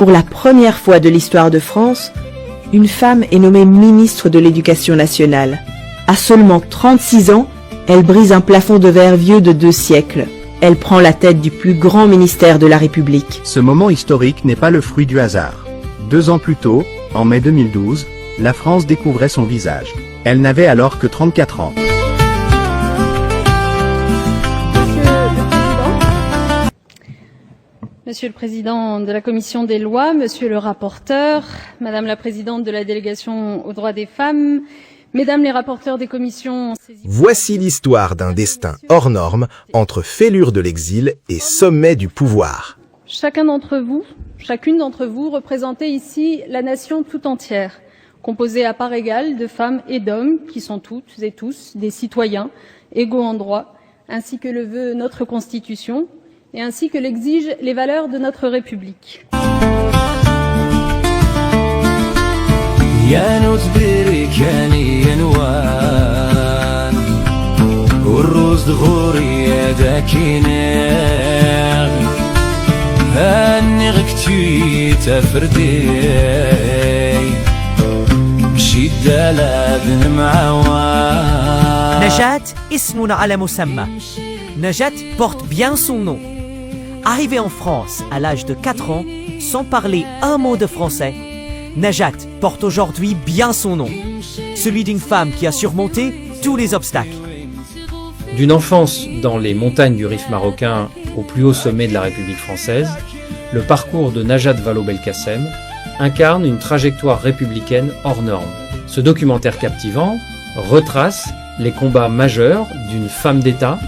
Pour la première fois de l'histoire de France, une femme est nommée ministre de l'Éducation nationale. À seulement 36 ans, elle brise un plafond de verre vieux de 2 siècles. Elle prend la tête du plus grand ministère de la République. Ce moment historique n'est pas le fruit du hasard. 2 ans plus tôt, en mai 2012, la France découvrait son visage. Elle n'avait alors que 34 ans. Monsieur le Président de la Commission des lois, Monsieur le rapporteur, Madame la Présidente de la délégation aux droits des femmes, Mesdames les rapporteurs des commissions... Voici l'histoire d'un destin hors norme entre fêlure de l'exil et sommet du pouvoir. Chacune d'entre vous, représentez ici la nation tout entière, composée à part égale de femmes et d'hommes qui sont toutes et tous des citoyens égaux en droit, ainsi que le veut notre Constitution et ainsi que l'exigent les valeurs de notre République. يا نوت بركاني ينوان والروز دغوري يا داكينير هاني غكتي تفردي بشدة لابن معوان Najat ismun ala musamma. Najat porte bien son nom. Arrivée en France à l'âge de 4 ans, sans parler un mot de français, Najat porte aujourd'hui bien son nom, celui d'une femme qui a surmonté tous les obstacles. D'une enfance dans les montagnes du Rif marocain au plus haut sommet de la République française, le parcours de Najat Vallaud-Belkacem incarne une trajectoire républicaine hors norme. Ce documentaire captivant retrace les combats majeurs d'une femme d'État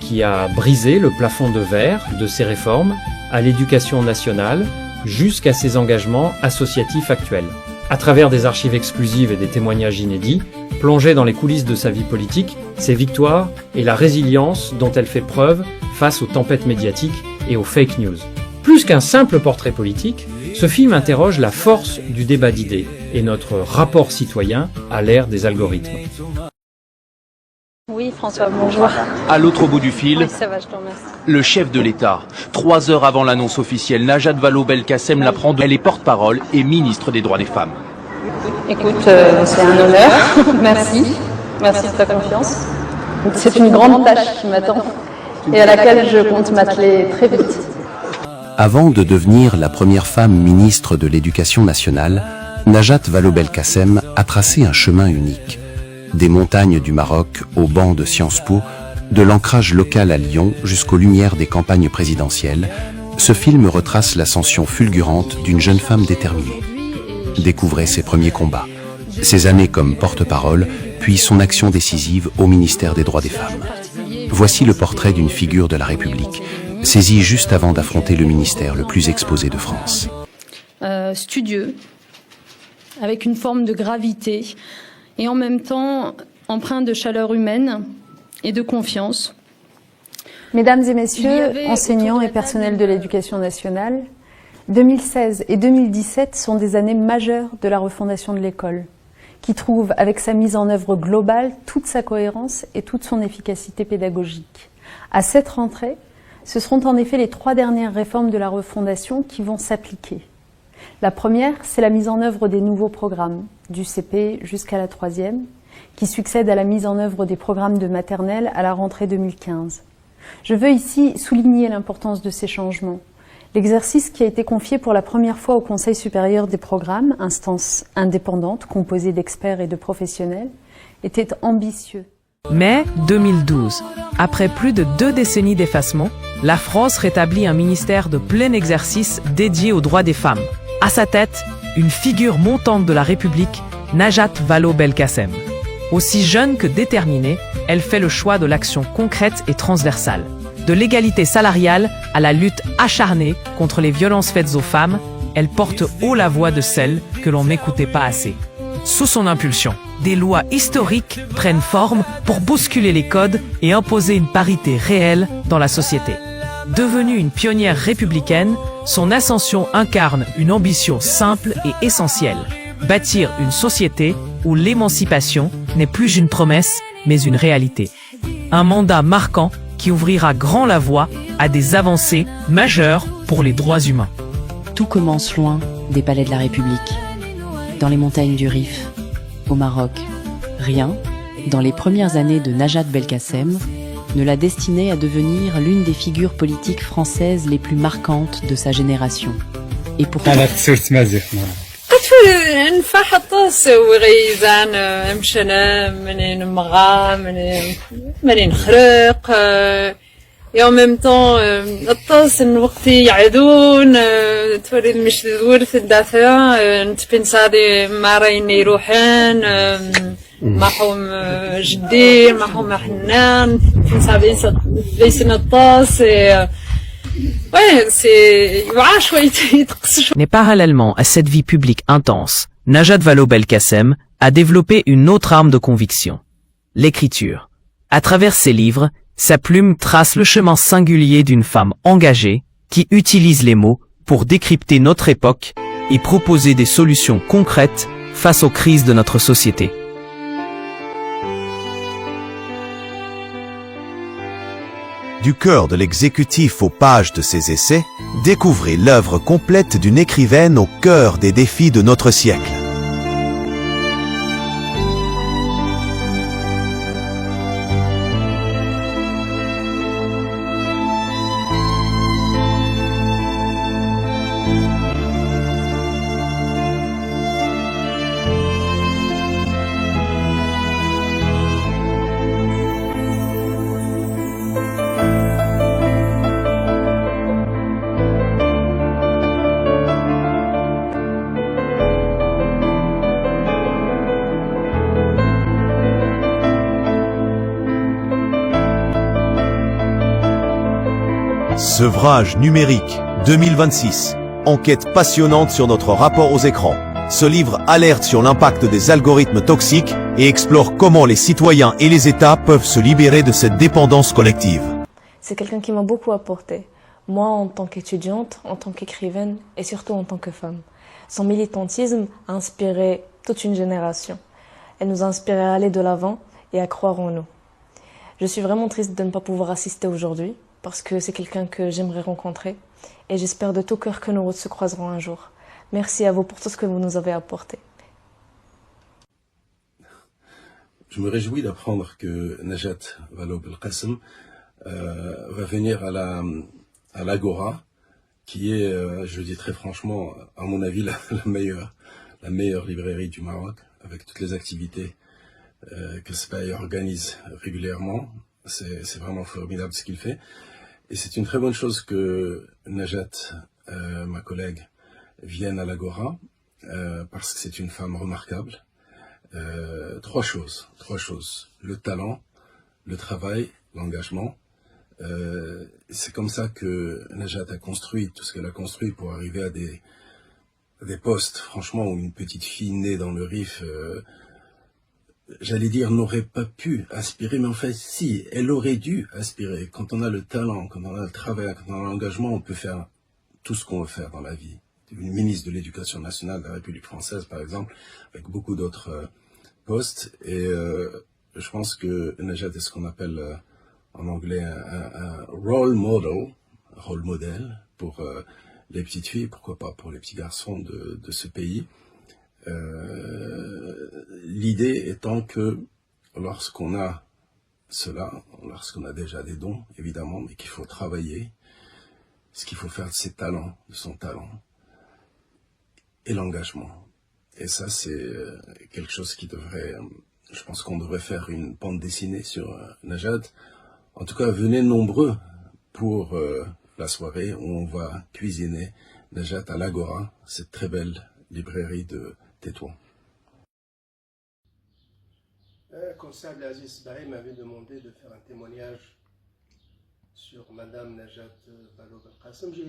qui a brisé le plafond de verre de ses réformes à l'éducation nationale jusqu'à ses engagements associatifs actuels. À travers des archives exclusives et des témoignages inédits, plongés dans les coulisses de sa vie politique, ses victoires et la résilience dont elle fait preuve face aux tempêtes médiatiques et aux fake news. Plus qu'un simple portrait politique, ce film interroge la force du débat d'idées et notre rapport citoyen à l'ère des algorithmes. Oui, François, bonjour. À l'autre bout du fil, Oui, ça va, je te remercie. le chef de l'État. 3 heures avant l'annonce officielle, Najat Vallaud-Belkacem l'apprend. Elle est porte-parole et ministre des droits des femmes. Écoute, c'est un honneur. Merci. Merci de ta confiance. C'est une grande tâche qui m'attend et à laquelle je compte m'atteler très vite. Avant de devenir la première femme ministre de l'Éducation nationale, Najat Vallaud-Belkacem a tracé un chemin unique. Des montagnes du Maroc au banc de Sciences Po, de l'ancrage local à Lyon jusqu'aux lumières des campagnes présidentielles, ce film retrace l'ascension fulgurante d'une jeune femme déterminée. Découvrez ses premiers combats, ses années comme porte-parole, puis son action décisive au ministère des droits des femmes. Voici le portrait d'une figure de la République, saisie juste avant d'affronter le ministère le plus exposé de France. Studieux, avec une forme de gravité et en même temps empreint de chaleur humaine et de confiance. Mesdames et messieurs, enseignants et personnels de l'éducation nationale, 2016 et 2017 sont des années majeures de la refondation de l'école, qui trouve avec sa mise en œuvre globale toute sa cohérence et toute son efficacité pédagogique. À cette rentrée, ce seront en effet les 3 dernières réformes de la refondation qui vont s'appliquer. La première, c'est la mise en œuvre des nouveaux programmes, du CP jusqu'à la 3e, qui succède à la mise en œuvre des programmes de maternelle à la rentrée 2015. Je veux ici souligner l'importance de ces changements. L'exercice qui a été confié pour la première fois au Conseil supérieur des programmes, instance indépendante composée d'experts et de professionnels, était ambitieux. Mai 2012. Après plus de 2 décennies d'effacement, la France rétablit un ministère de plein exercice dédié aux droits des femmes. À sa tête, une figure montante de la République, Najat Vallaud-Belkacem. Aussi jeune que déterminée, elle fait le choix de l'action concrète et transversale. De l'égalité salariale à la lutte acharnée contre les violences faites aux femmes, elle porte haut la voix de celles que l'on n'écoutait pas assez. Sous son impulsion, des lois historiques prennent forme pour bousculer les codes et imposer une parité réelle dans la société. Devenue une pionnière républicaine, son ascension incarne une ambition simple et essentielle. Bâtir une société où l'émancipation n'est plus une promesse, mais une réalité. Un mandat marquant qui ouvrira grand la voie à des avancées majeures pour les droits humains. Tout commence loin des palais de la République, dans les montagnes du Rif, au Maroc. Rien, dans les premières années de Najat Belkacem, ne l'a destinée à devenir l'une des figures politiques françaises les plus marquantes de sa génération. Et pourtant... نفحط وغيزان مشنا منين مغا منين نخرق et en même temps الطاس وقتي يعدون توري المش الورث الدافع نتبنسادي ما رايني يروحان معهم جدي معهم حنان تنسابي ليس الطاس Mais parallèlement à cette vie publique intense, Najat Vallaud-Belkacem a développé une autre arme de conviction, l'écriture. À travers ses livres, sa plume trace le chemin singulier d'une femme engagée qui utilise les mots pour décrypter notre époque et proposer des solutions concrètes face aux crises de notre société. Du cœur de l'exécutif aux pages de ses essais, découvrez l'œuvre complète d'une écrivaine au cœur des défis de notre siècle. Sevrage numérique 2026. Enquête passionnante sur notre rapport aux écrans. Ce livre alerte sur l'impact des algorithmes toxiques et explore comment les citoyens et les États peuvent se libérer de cette dépendance collective. C'est quelqu'un qui m'a beaucoup apporté. Moi, en tant qu'étudiante, en tant qu'écrivaine et surtout en tant que femme. Son militantisme a inspiré toute une génération. Elle nous a inspiré à aller de l'avant et à croire en nous. Je suis vraiment triste de ne pas pouvoir assister aujourd'hui, parce que c'est quelqu'un que j'aimerais rencontrer. Et j'espère de tout cœur que nos routes se croiseront un jour. Merci à vous pour tout ce que vous nous avez apporté. Je me réjouis d'apprendre que Najat Vallaud-Belkacem va venir à l'Agora, qui est, je le dis très franchement, à mon avis, la meilleure librairie du Maroc, avec toutes les activités que SPAI organise régulièrement. C'est vraiment formidable ce qu'il fait. Et c'est une très bonne chose que Najat, ma collègue, vienne à l'Agora, parce que c'est une femme remarquable. Trois choses. Le talent, le travail, l'engagement. C'est comme ça que Najat a construit tout ce qu'elle a construit pour arriver à des postes, franchement, où une petite fille née dans le Rif, j'allais dire, n'aurait pas pu aspirer, mais en fait, si, elle aurait dû aspirer. Quand on a le talent, quand on a le travail, quand on a l'engagement, on peut faire tout ce qu'on veut faire dans la vie. Une ministre de l'Éducation nationale de la République française, par exemple, avec beaucoup d'autres postes. Et je pense que Najat est ce qu'on appelle en anglais un role model pour les petites filles, pourquoi pas pour les petits garçons de ce pays. L'idée étant que lorsqu'on a cela, lorsqu'on a déjà des dons, évidemment, mais qu'il faut travailler, ce qu'il faut faire de ses talents, de son talent, et l'engagement. Et ça, c'est quelque chose qui devrait, je pense qu'on devrait faire une bande dessinée sur Najat. En tout cas, venez nombreux pour la soirée où on va cuisiner Najat à l'Agora, cette très belle librairie de Tétouan. Constable Aziz Baï m'avait demandé de faire un témoignage sur Madame Najat Vallaud-Belkacem. J'ai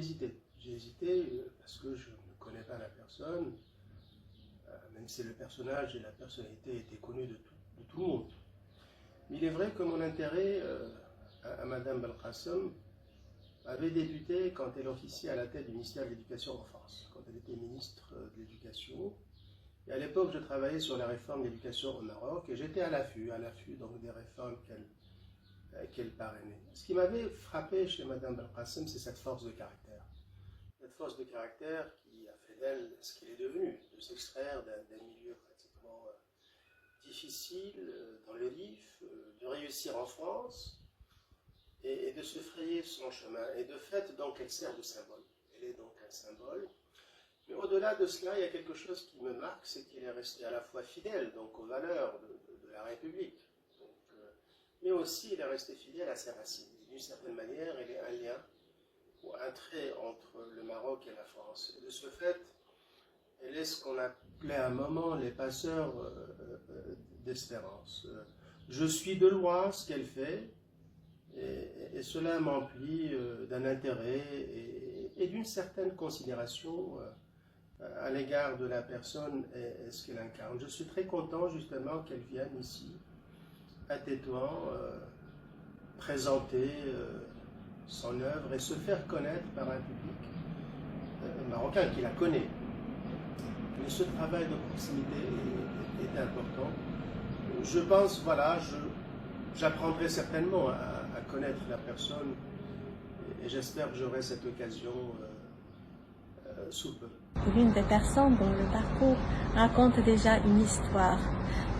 hésité parce que je ne connais pas la personne, même si le personnage et la personnalité étaient connus de tout le monde. Mais il est vrai que mon intérêt à Madame Belkacem avait débuté quand elle officiait à la tête du ministère de l'Éducation en France, quand elle était ministre de l'Éducation. Et à l'époque, je travaillais sur la réforme de l'éducation au Maroc et j'étais à l'affût donc des réformes qu'elle parrainait. Ce qui m'avait frappé chez Madame Belkacem, c'est cette force de caractère. cette force de caractère qui a fait d'elle ce qu'elle est devenue, de s'extraire d'un milieu pratiquement difficile dans le Rif, de réussir en France et de se frayer son chemin. Et de fait, donc, elle sert de symbole. Elle est donc un symbole. Mais au-delà de cela, il y a quelque chose qui me marque, c'est qu'elle est restée à la fois fidèle donc, aux valeurs de la République, donc, mais aussi elle est restée fidèle à ses racines. D'une certaine manière, elle est un lien ou un trait entre le Maroc et la France. Et de ce fait, elle est ce qu'on appelait à un moment les passeurs d'espérance. Je suis de loin ce qu'elle fait, et cela m'emplit d'un intérêt et d'une certaine considération à l'égard de la personne et ce qu'elle incarne. Je suis très content justement qu'elle vienne ici, à Tétouan, présenter son œuvre et se faire connaître par un public marocain qui la connaît. Mais ce travail de proximité est important. Je pense, voilà, j'apprendrai certainement à connaître la personne et j'espère que j'aurai cette occasion sous peu. L'une des personnes dont le parcours raconte déjà une histoire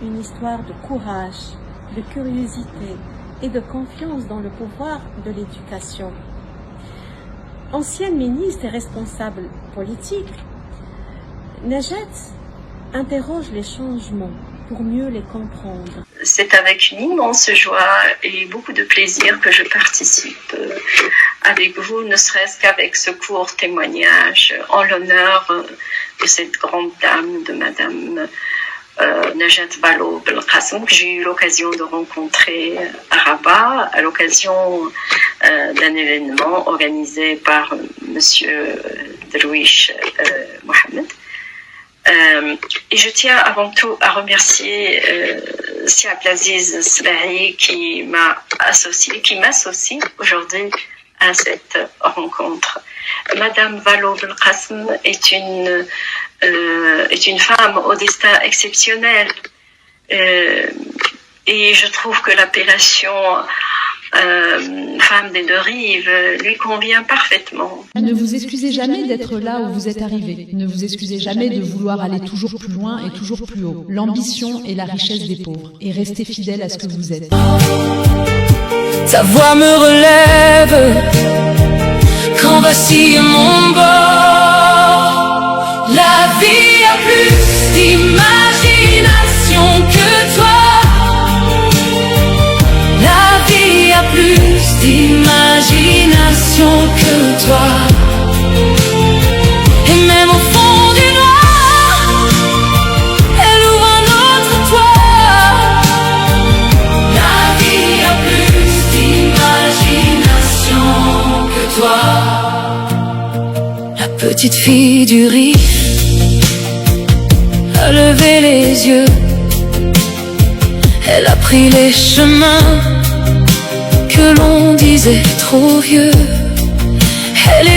de courage, de curiosité et de confiance dans le pouvoir de l'éducation. Ancienne ministre et responsable politique, Najat interroge les changements pour mieux les comprendre. C'est avec une immense joie et beaucoup de plaisir que je participe avec vous, ne serait-ce qu'avec ce court témoignage en l'honneur de cette grande dame, de Madame Najat Vallaud-Belkacem, que j'ai eu l'occasion de rencontrer à Rabat à l'occasion d'un événement organisé par Monsieur Drouish Mohamed. Et je tiens avant tout à remercier Si Abdelaziz Sbahi qui m'associe aujourd'hui à cette rencontre. Madame Vallaud-Belkacem est une femme au destin exceptionnel et je trouve que l'appellation femme des deux rives lui convient parfaitement. Ne vous excusez jamais d'être là où vous êtes arrivé. Ne vous excusez jamais de vouloir aller toujours plus loin et toujours plus haut. L'ambition est la richesse des pauvres. Et restez fidèle à ce que vous êtes. Ta voix me relève quand vacille mon bord. La vie a plus d'imagination que toi. La vie a plus d'imagination que toi. Et même au fond du noir, elle ouvre un autre toit. La vie a plus d'imagination que toi. La petite fille du Rif a levé les yeux. Elle a pris les chemins que l'on disait trop vieux. Elle